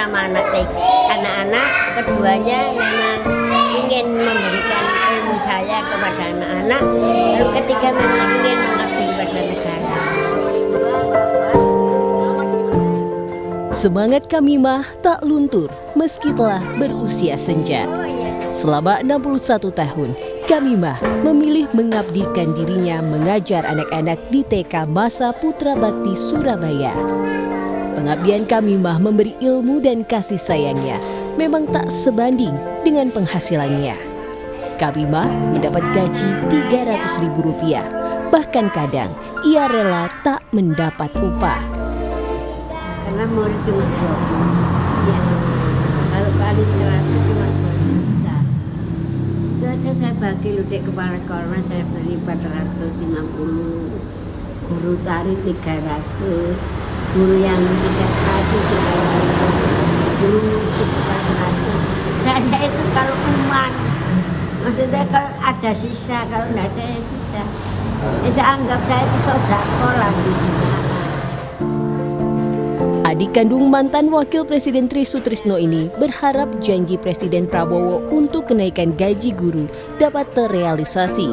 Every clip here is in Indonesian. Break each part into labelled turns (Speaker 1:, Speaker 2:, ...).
Speaker 1: sama anak-anak, keduanya memang ingin memberikan ilmu saya kepada anak-anak, lalu ketiga memang ingin mengabdi kepada negara.
Speaker 2: Semangat Kamimah tak luntur meski telah berusia senja. Selama 61 tahun, Kamimah memilih mengabdikan dirinya mengajar anak-anak di TK Masa Putra Bakti Surabaya. Pengabdian Kamimah memberi ilmu dan kasih sayangnya memang tak sebanding dengan penghasilannya. Kamimah mendapat gaji Rp300.000, bahkan kadang ia rela tak mendapat upah.
Speaker 1: Karena murid cuma 20, ya. Kalau kali 100 cuma 2 juta. Itu aja saya bagi ludek kepala sekolah, saya beli 450, guru tari 300, guru yang 300, guru musik 400. Saya itu kalau umat, maksudnya kalau ada sisa, kalau tidak ada ya sudah. Ya, saya anggap saya itu sodako lagi.
Speaker 2: Adik kandung mantan Wakil Presiden Tri Sutrisno ini berharap janji Presiden Prabowo untuk kenaikan gaji guru dapat terrealisasi.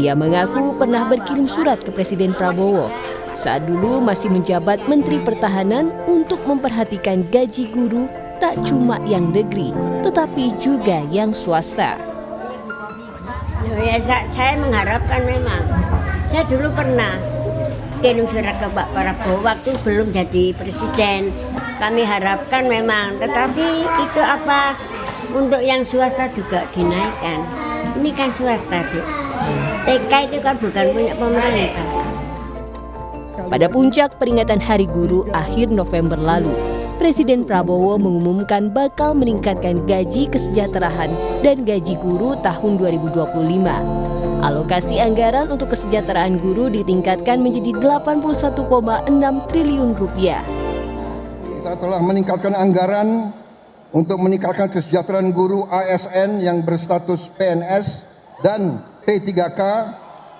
Speaker 2: Ia mengaku pernah berkirim surat ke Presiden Prabowo saat dulu masih menjabat Menteri Pertahanan untuk memperhatikan gaji guru tak cuma yang negeri, tetapi juga yang swasta.
Speaker 1: Ya, saya mengharapkan memang. Saya dulu pernah kirim surat ke Pak Prabowo waktu belum jadi presiden. Kami harapkan memang, tetapi itu apa untuk yang swasta juga dinaikkan. Ini kan swasta, Bu. TK itu kan bukan punya pemerintah.
Speaker 2: Pada puncak peringatan Hari Guru akhir November lalu, Presiden Prabowo mengumumkan bakal meningkatkan gaji kesejahteraan dan gaji guru tahun 2025. Alokasi anggaran untuk kesejahteraan guru ditingkatkan menjadi Rp81,6 triliun.
Speaker 3: Kita telah meningkatkan anggaran untuk meningkatkan kesejahteraan guru ASN yang berstatus PNS dan P3K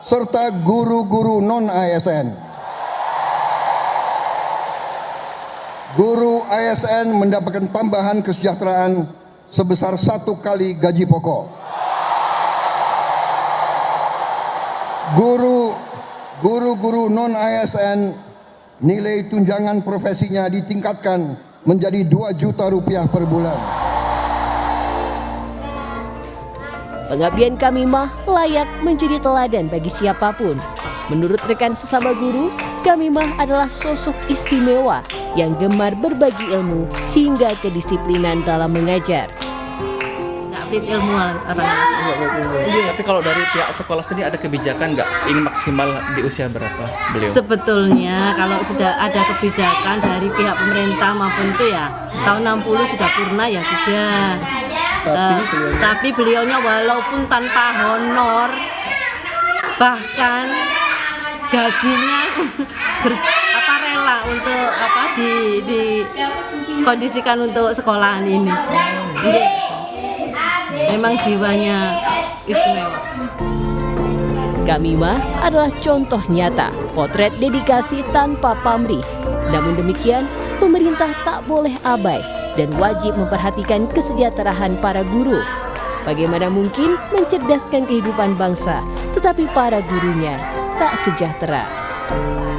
Speaker 3: serta guru-guru non-ASN. Guru ASN mendapatkan tambahan kesejahteraan sebesar 1 kali gaji pokok. Guru-guru non-ASN nilai tunjangan profesinya ditingkatkan menjadi Rp2 juta per bulan.
Speaker 2: Pengabdian Kamimah layak menjadi teladan bagi siapapun. Menurut rekan sesama guru, Kamimah adalah sosok istimewa yang gemar berbagi ilmu hingga kedisiplinan dalam mengajar.
Speaker 4: Ilmu Tapi kalau dari pihak sekolah sendiri ada kebijakan nggak ini maksimal di usia berapa beliau?
Speaker 5: Sebetulnya kalau sudah ada kebijakan dari pihak pemerintah maupun itu ya tahun 60 sudah purna ya sudah. Tapi beliaunya walaupun tanpa honor bahkan gajinya rela untuk dikondisikan untuk sekolahan ini. Memang jiwanya istimewa.
Speaker 2: Kamimah adalah contoh nyata potret dedikasi tanpa pamrih. Namun demikian, pemerintah tak boleh abai dan wajib memperhatikan kesejahteraan para guru. Bagaimana mungkin mencerdaskan kehidupan bangsa, tetapi para gurunya tak sejahtera.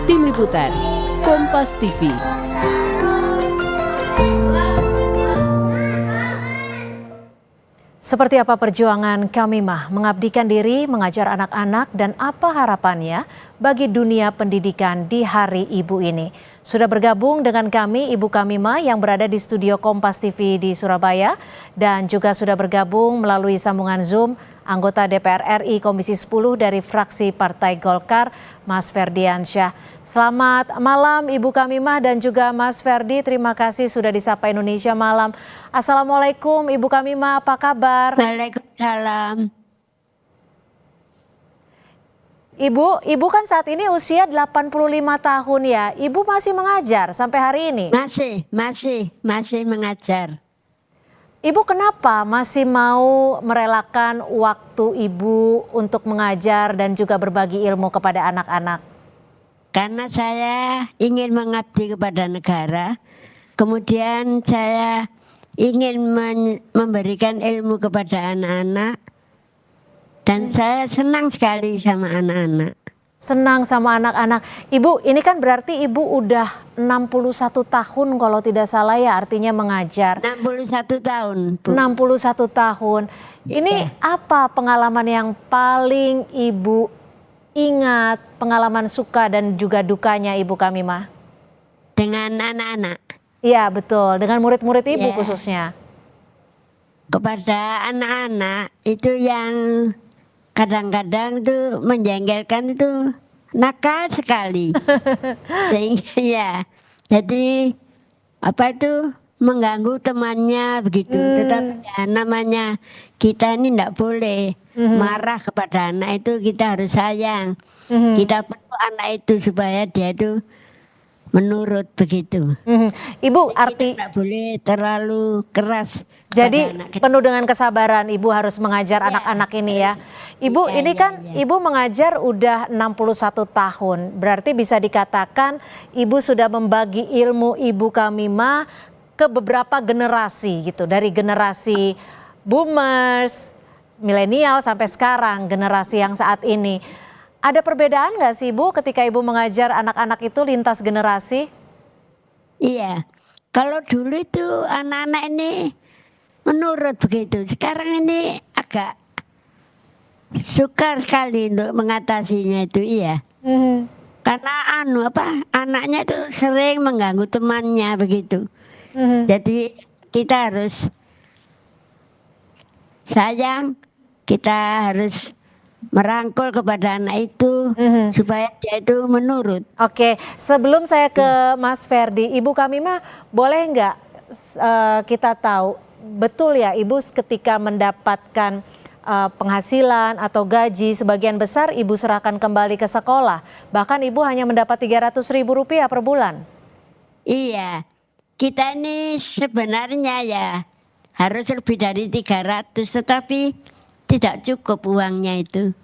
Speaker 2: Tim Liputan, Kompas TV.
Speaker 6: Seperti apa perjuangan Kamimah mengabdikan diri mengajar anak-anak dan apa harapannya bagi dunia pendidikan di Hari Ibu ini? Sudah bergabung dengan kami Ibu Kamimah yang berada di studio Kompas TV di Surabaya dan juga sudah bergabung melalui sambungan Zoom anggota DPR RI Komisi 10 dari fraksi Partai Golkar, Mas Ferdiansyah. Selamat malam Ibu Kamimah dan juga Mas Ferdi, terima kasih sudah disapa Indonesia Malam. Assalamualaikum Ibu Kamimah, apa kabar?
Speaker 1: Waalaikumsalam.
Speaker 6: Ibu kan saat ini usia 85 tahun ya, Ibu masih mengajar sampai hari ini?
Speaker 1: Masih mengajar.
Speaker 6: Ibu kenapa masih mau merelakan waktu Ibu untuk mengajar dan juga berbagi ilmu kepada anak-anak?
Speaker 1: Karena saya ingin mengabdi kepada negara, Kemudian saya ingin memberikan ilmu kepada anak-anak dan saya senang sekali sama anak-anak.
Speaker 6: Senang sama anak-anak. Ibu, ini kan berarti Ibu udah 61 tahun kalau tidak salah ya, artinya mengajar.
Speaker 1: 61 tahun, Bu.
Speaker 6: 61 tahun. Ini apa pengalaman yang paling Ibu ingat, pengalaman suka dan juga dukanya Ibu Kamimah?
Speaker 1: Dengan anak-anak.
Speaker 6: Iya, betul. Dengan murid-murid Ibu
Speaker 1: Ya.
Speaker 6: khususnya.
Speaker 1: Kepada anak-anak itu yang kadang-kadang tuh menjengkelkan itu nakal sekali. Sehingga ya, jadi apa itu mengganggu temannya begitu. Tetapi ya, namanya kita ini tidak boleh marah kepada anak itu, kita harus sayang. Kita perlu anak itu supaya dia itu menurut begitu.
Speaker 6: Ibu, arti
Speaker 1: Tidak boleh terlalu keras.
Speaker 6: jadi
Speaker 1: kepada anak kecil.
Speaker 6: penuh dengan kesabaran Ibu harus mengajar anak-anak ini ya. Ibu, ini kan Ibu mengajar udah 61 tahun. Berarti bisa dikatakan Ibu sudah membagi ilmu Ibu Kamimah ke beberapa generasi gitu. Dari generasi boomers, milenial sampai sekarang generasi yang saat ini. Ada perbedaan nggak sih Ibu ketika Ibu mengajar anak-anak itu lintas generasi?
Speaker 1: Iya, kalau dulu itu anak-anak ini menurut begitu. Sekarang ini agak sukar sekali untuk mengatasinya itu, iya. Karena anaknya itu sering mengganggu temannya begitu. Jadi kita harus sayang, kita harus merangkul kepada anak itu supaya dia itu menurut.
Speaker 6: Oke, sebelum saya ke Mas Ferdi, Ibu Kamimah boleh nggak kita tahu betul ya Ibu ketika mendapatkan penghasilan atau gaji sebagian besar Ibu serahkan kembali ke sekolah, bahkan Ibu hanya mendapat Rp300.000 per bulan?
Speaker 1: Iya, kita ini sebenarnya ya harus lebih dari 300, tetapi tidak cukup uangnya itu.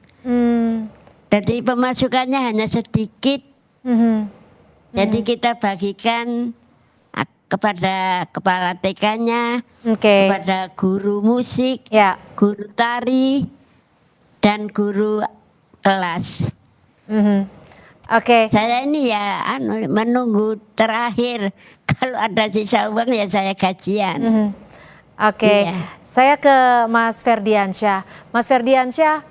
Speaker 1: Jadi pemasukannya hanya sedikit. Jadi kita bagikan kepada kepala TK-nya,
Speaker 6: Oke.
Speaker 1: kepada guru musik,
Speaker 6: Ya.
Speaker 1: guru tari, dan guru kelas.
Speaker 6: Oke.
Speaker 1: Saya ini ya menunggu terakhir kalau ada sisa uang ya saya gajian.
Speaker 6: Oke,
Speaker 1: Iya.
Speaker 6: saya ke Mas Ferdiansyah. Mas Ferdiansyah,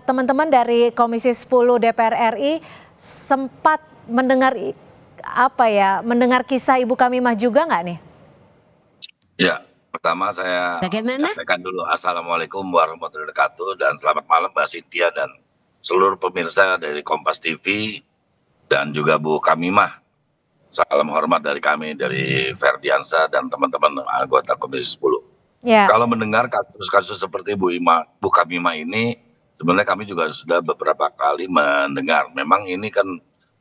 Speaker 6: teman-teman dari Komisi 10 DPR RI sempat mendengar mendengar kisah Ibu Kamimah juga nggak nih?
Speaker 7: Ya, pertama saya
Speaker 1: Bagaimana?
Speaker 7: sampaikan dulu Assalamualaikum warahmatullahi wabarakatuh dan selamat malam Mbak Cynthia dan seluruh pemirsa dari Kompas TV dan juga Bu Kamimah. Salam hormat dari kami, dari Ferdiansyah dan teman-teman anggota Komisi 10.
Speaker 6: Ya.
Speaker 7: Kalau mendengar kasus-kasus seperti Bu Kamimah ini, sebenarnya kami juga sudah beberapa kali mendengar. Memang ini kan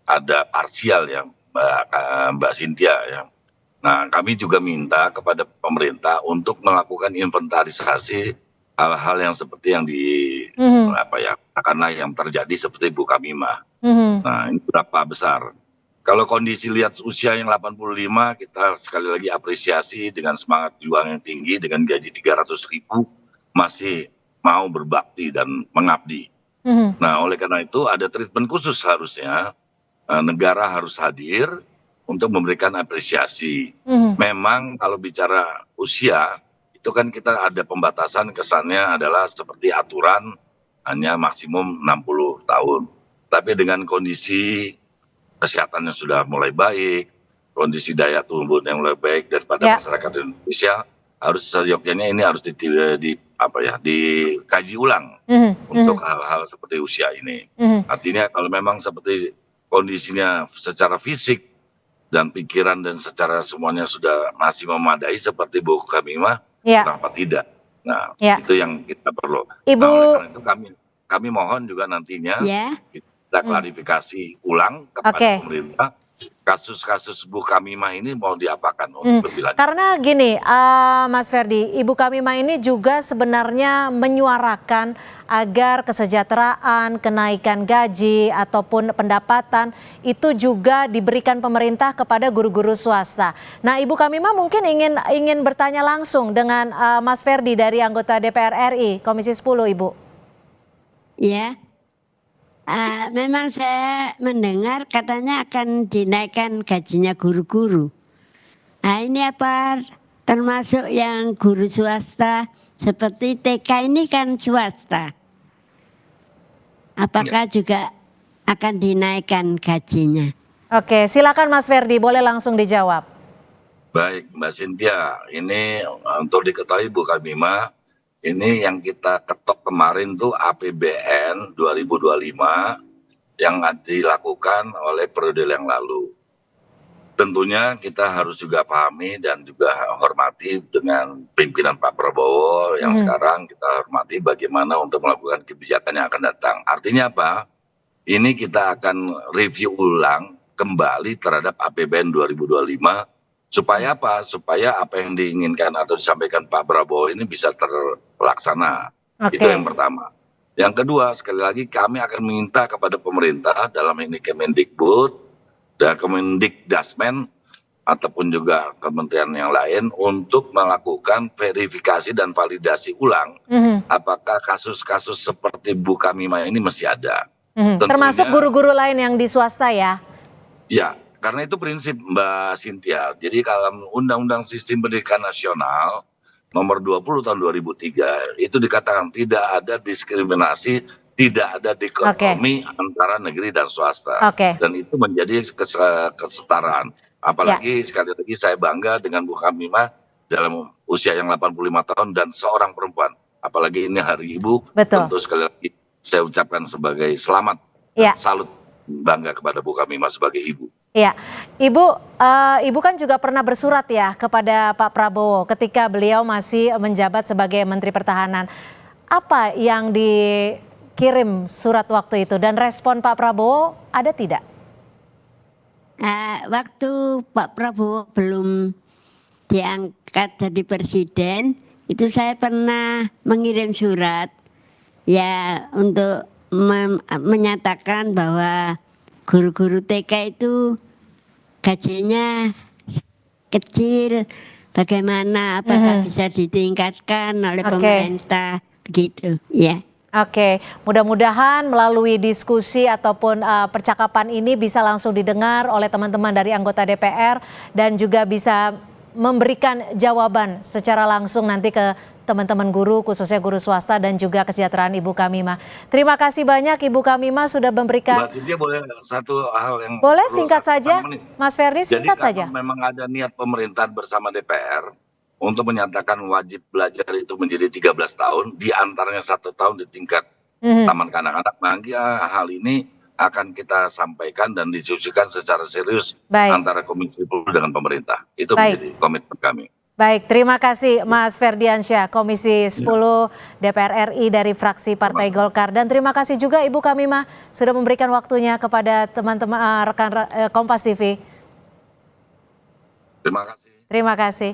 Speaker 7: ada parsial ya Mbak Cynthia ya. Nah, kami juga minta kepada pemerintah untuk melakukan inventarisasi hal-hal yang seperti yang katakanlah yang terjadi seperti Bu Kamimah. Nah, ini berapa besar? Kalau kondisi lihat usia yang 85, kita sekali lagi apresiasi dengan semangat juang yang tinggi, dengan gaji 300.000 masih mau berbakti dan mengabdi. Nah, oleh karena itu ada treatment khusus harusnya, negara harus hadir untuk memberikan apresiasi. Memang kalau bicara usia, itu kan kita ada pembatasan, kesannya adalah seperti aturan hanya maksimum 60 tahun. Tapi dengan kondisi kesehatannya sudah mulai baik, kondisi daya tubuh yang mulai baik daripada masyarakat Indonesia, harus seyogyanya ini harus dikaji ulang untuk hal-hal seperti usia ini. Artinya kalau memang seperti kondisinya secara fisik dan pikiran dan secara semuanya sudah masih memadai seperti Bu Kamimah, kenapa tidak? Nah, itu yang kita perlu.
Speaker 6: Ibu,
Speaker 7: nah, oleh karena itu kami mohon juga nantinya kita klarifikasi ulang kepada pemerintah kasus-kasus Bu Kamimah ini mau diapakan untuk lebih lanjut.
Speaker 6: Karena gini, Mas Ferdi, Ibu Kamimah ini juga sebenarnya menyuarakan agar kesejahteraan, kenaikan gaji ataupun pendapatan itu juga diberikan pemerintah kepada guru-guru swasta. Nah, Ibu Kamimah mungkin ingin bertanya langsung dengan Mas Ferdi dari anggota DPR RI Komisi 10, Ibu.
Speaker 1: Ya, memang saya mendengar katanya akan dinaikkan gajinya guru-guru. Nah, ini apa termasuk yang guru swasta seperti TK ini kan swasta. Apakah juga akan dinaikkan gajinya?
Speaker 6: Oke, silakan Mas Ferdi, boleh langsung dijawab.
Speaker 7: Baik, Mbak Cynthia, ini untuk diketahui Bu Kamimah, ini yang kita ketok kemarin tuh APBN 2025 yang dilakukan oleh periode yang lalu. Tentunya kita harus juga pahami dan juga hormati dengan pimpinan Pak Prabowo yang sekarang kita hormati bagaimana untuk melakukan kebijakan yang akan datang. Artinya apa? Ini kita akan review ulang kembali terhadap APBN 2025 supaya apa? Supaya apa yang diinginkan atau disampaikan Pak Prabowo ini bisa terlaksana.
Speaker 6: Oke.
Speaker 7: Itu yang pertama. Yang kedua, sekali lagi kami akan meminta kepada pemerintah dalam ini Kemendikbud dan Kemendikdasmen ataupun juga kementerian yang lain untuk melakukan verifikasi dan validasi ulang apakah kasus-kasus seperti Bu Kamimah ini masih ada.
Speaker 6: Termasuk guru-guru lain yang di swasta ya?
Speaker 7: Ya, karena itu prinsip Mbak Cynthia. Jadi kalau Undang-Undang Sistem Pendidikan Nasional nomor 20 tahun 2003 itu dikatakan tidak ada diskriminasi, tidak ada dikotomi antara negeri dan swasta. Dan itu menjadi kesetaraan. Apalagi sekali lagi saya bangga dengan Bu Kamimah dalam usia yang 85 tahun dan seorang perempuan. Apalagi ini Hari Ibu, tentu sekali lagi saya ucapkan sebagai selamat, salut, bangga kepada Bu Kamimah sebagai ibu.
Speaker 6: Iya, Ibu kan juga pernah bersurat ya kepada Pak Prabowo ketika beliau masih menjabat sebagai Menteri Pertahanan. Apa yang dikirim surat waktu itu dan respon Pak Prabowo ada tidak?
Speaker 1: Waktu Pak Prabowo belum diangkat jadi presiden, itu saya pernah mengirim surat ya untuk menyatakan bahwa guru-guru TK itu gajinya kecil, bagaimana apakah bisa ditingkatkan oleh pemerintah begitu ya.
Speaker 6: Oke, mudah-mudahan melalui diskusi ataupun percakapan ini bisa langsung didengar oleh teman-teman dari anggota DPR dan juga bisa memberikan jawaban secara langsung nanti ke teman-teman guru, khususnya guru swasta dan juga kesejahteraan Ibu Kamimah. Terima kasih banyak Ibu Kamimah sudah memberikan.
Speaker 7: Mbak Cynthia boleh satu hal yang
Speaker 6: boleh singkat saja, Mas Ferdi, singkat saja.
Speaker 7: Jadi memang ada niat pemerintah bersama DPR untuk menyatakan wajib belajar itu menjadi 13 tahun, di antaranya 1 tahun di tingkat taman kanak-kanak. Nah, hal ini akan kita sampaikan dan diskusikan secara serius antara Komisi 10 dengan pemerintah. Itu menjadi komitmen kami.
Speaker 6: Baik, terima kasih Mas Ferdiansyah, Komisi 10 DPR RI dari fraksi Partai Golkar. Dan terima kasih juga Ibu Kamimah sudah memberikan waktunya kepada teman-teman rekan Kompas TV.
Speaker 7: Terima kasih.
Speaker 6: Terima kasih.